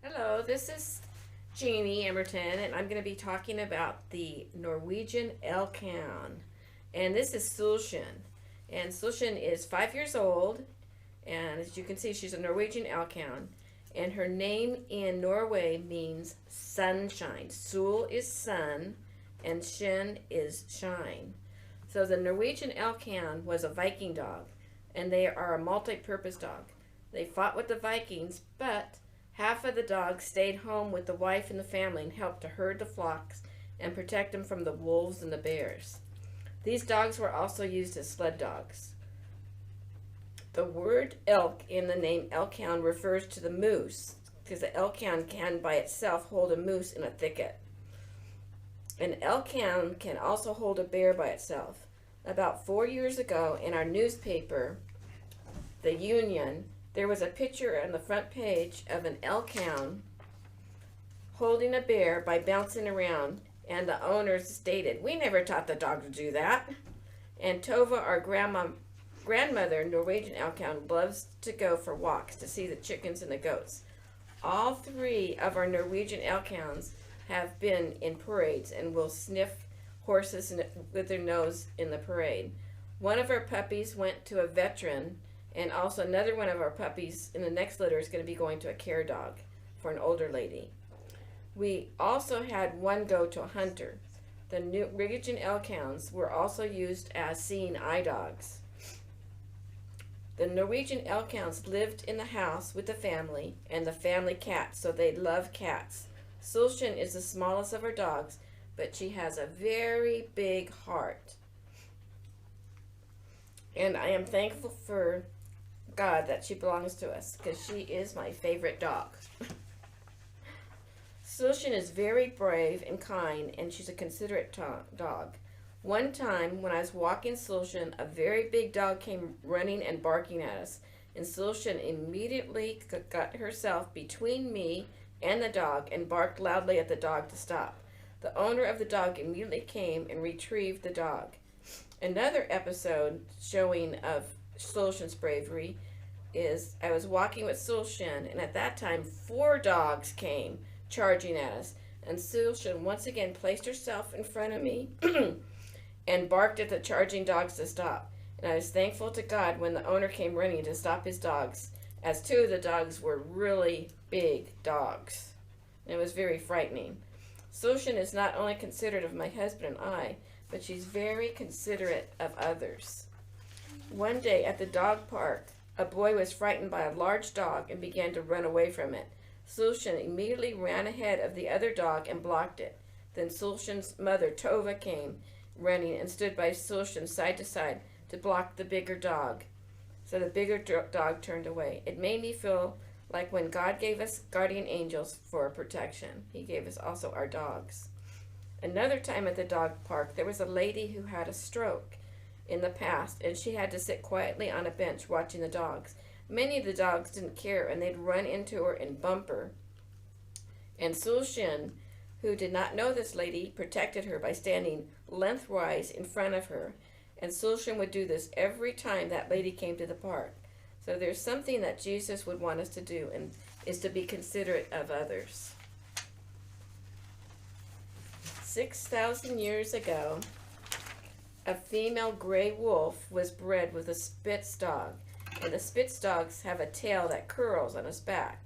Hello, this is Jeannie Emerton, and I'm going to be talking about the Norwegian Elk Hound. And this is Sulshan. And Sulshan is 5 years old, and as you can see, she's a Norwegian Elk Hound. And her name in Norway means sunshine. Sul is sun, and Shin is shine. So the Norwegian Elk Hound was a Viking dog, and they are a multi-purpose dog. They fought with the Vikings, but half of the dogs stayed home with the wife and the family and helped to herd the flocks and protect them from the wolves and the bears. These dogs were also used as sled dogs. The word elk in the name Elkhound refers to the moose, because the Elkhound can by itself hold a moose in a thicket. An Elkhound can also hold a bear by itself. About 4 years ago in our newspaper, The Union, there was a picture on the front page of an Elkhound holding a bear by bouncing around, and the owners stated, "We never taught the dog to do that." And Tova, our grandmother, Norwegian Elkhound, loves to go for walks to see the chickens and the goats. All three of our Norwegian Elkhounds have been in parades and will sniff horses with their nose in the parade. One of our puppies went to a veteran, and also another one of our puppies in the next litter is going to be going to a care dog for an older lady. We also had one go to a hunter. The Norwegian Elkhounds were also used as seeing eye dogs. The Norwegian Elkhounds lived in the house with the family and the family cat, so they love cats. Sulshan is the smallest of her dogs, but she has a very big heart. And I am thankful for God that she belongs to us, because she is my favorite dog. Sulshan is very brave and kind, and she's a considerate dog. One time when I was walking Sulshan, a very big dog came running and barking at us, and Sulshan immediately got herself between me and the dog and barked loudly at the dog to stop. The owner of the dog immediately came and retrieved the dog. Another episode showing of Sulshan's bravery is I was walking with Sulshan, and at that time 4 dogs came charging at us, and Sulshan once again placed herself in front of me and barked at the charging dogs to stop. And I was thankful to God when the owner came running to stop his dogs, as 2 of the dogs were really big dogs. And it was very frightening. Sulshan is not only considerate of my husband and I, but she's very considerate of others. One day at the dog park, a boy was frightened by a large dog and began to run away from it. Sulshan immediately ran ahead of the other dog and blocked it. Then Sulshan's mother, Tova, came running and stood by Sulshan side to side to block the bigger dog. So the bigger dog turned away. It made me feel like when God gave us guardian angels for protection, He gave us also our dogs. Another time at the dog park, there was a lady who had a stroke in the past, and she had to sit quietly on a bench watching the dogs. Many of the dogs didn't care, and they'd run into her and bump her. And Sulshan, who did not know this lady, protected her by standing lengthwise in front of her. And Sulshan would do this every time that lady came to the park. So there's something that Jesus would want us to do, and is to be considerate of others. 6,000 years ago, a female gray wolf was bred with a Spitz dog, and the Spitz dogs have a tail that curls on its back.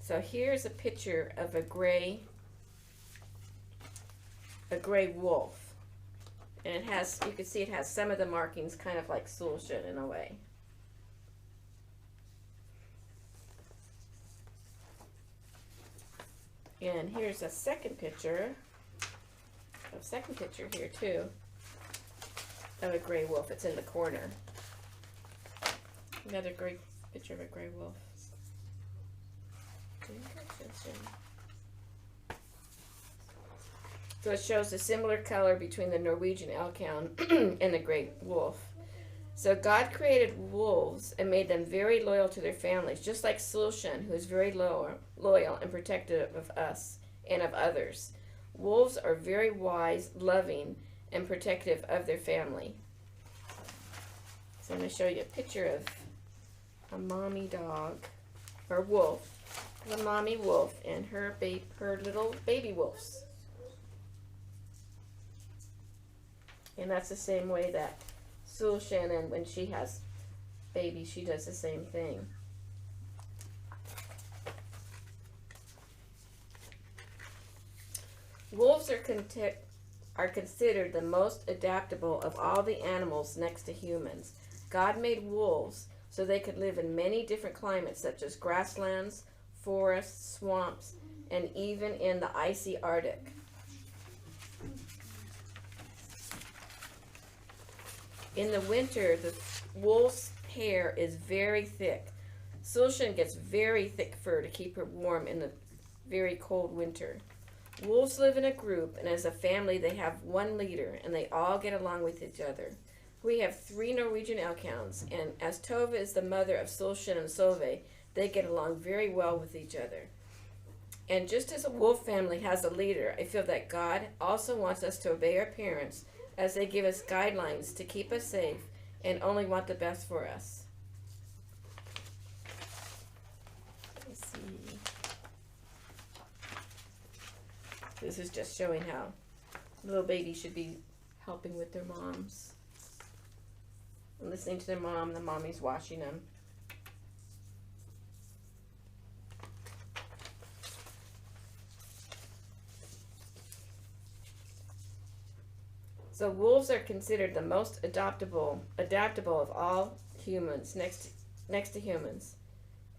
So here's a picture of a gray wolf, and it has, you can see it has some of the markings kind of like Sulshan in a way. And here's a second picture here too, of a gray wolf. It's in the corner. Another great picture of a gray wolf. So it shows a similar color between the Norwegian Elkhound and the gray wolf. So God created wolves and made them very loyal to their families, just like Sulshan, who is very loyal and protective of us and of others. Wolves are very wise, loving, and protective of their family. So I'm going to show you a picture of a mommy dog, or wolf, the mommy wolf and her little baby wolves. And that's the same way that Sue Shannon, when she has babies, she does the same thing. Wolves are considered the most adaptable of all the animals next to humans. God made wolves so they could live in many different climates, such as grasslands, forests, swamps, and even in the icy Arctic. In the winter, the wolf's hair is very thick. Sulshan gets very thick fur to keep her warm in the very cold winter. Wolves live in a group, and as a family they have one leader, and they all get along with each other. We have 3 Norwegian Elkhounds, and as Tova is the mother of Sulshan and Solveig, they get along very well with each other. And just as a wolf family has a leader, I feel that God also wants us to obey our parents as they give us guidelines to keep us safe and only want the best for us. Let's see. This is just showing how little babies should be helping with their moms. And listening to their mom, the mommy's washing them. So wolves are considered the most adaptable of all humans, next to humans.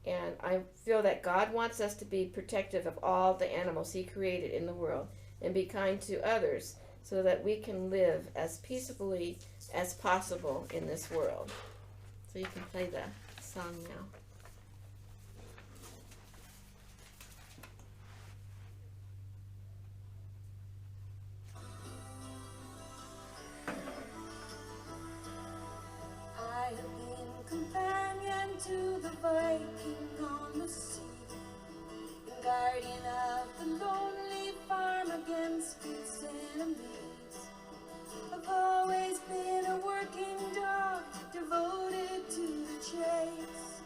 And I feel that God wants us to be protective of all the animals He created in the world and be kind to others so that we can live as peaceably as possible in this world. So you can play the song now. I have been companion to the Viking on the sea, and guardian of the lonely farm against its enemies. I've always been a working dog, devoted to the chase.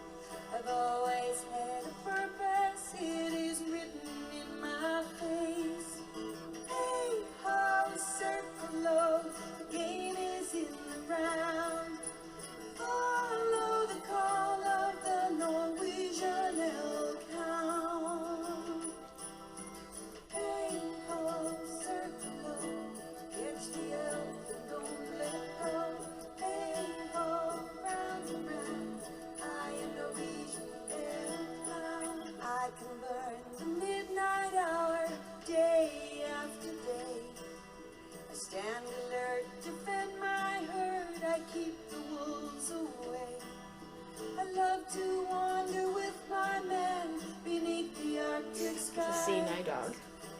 I've always had a purpose, it is written in my face. Hey ho, circle low, the game is in the round. Follow the call of the Norwegian Elk Hound. Hey ho, circle low, catch the elk and don't let go. Hey ho, round and round, I am Norwegian Elk Hound. I can burn the midnight hour, day after day. I stand alert, defend my herd, I keep the wolves away. I love to wander with my man beneath the Arctic sky. It's a sea night dog.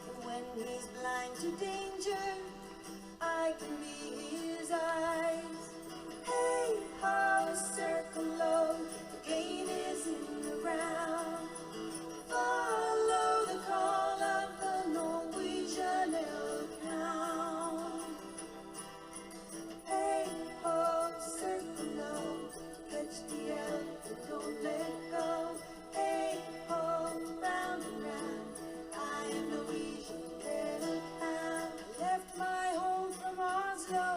And when he's blind to danger, I can be his eyes. Hey ho, circle low, the game is in the round. Follow the call of the Norwegian Elk Hound. Hey ho, circle low, catch the elk and don't let go. Hey ho, round and round, I am Norwegian Elk Hound. I left my home from Oslo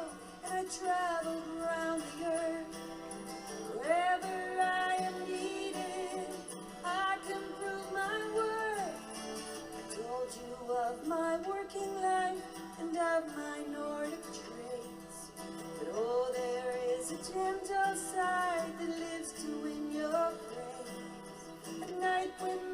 and I traveled around the earth. Wherever I am needed, I can prove my worth. I told you of my working life and of my Nordic traits. But oh, there is a gentle side that lives to win your praise. At night when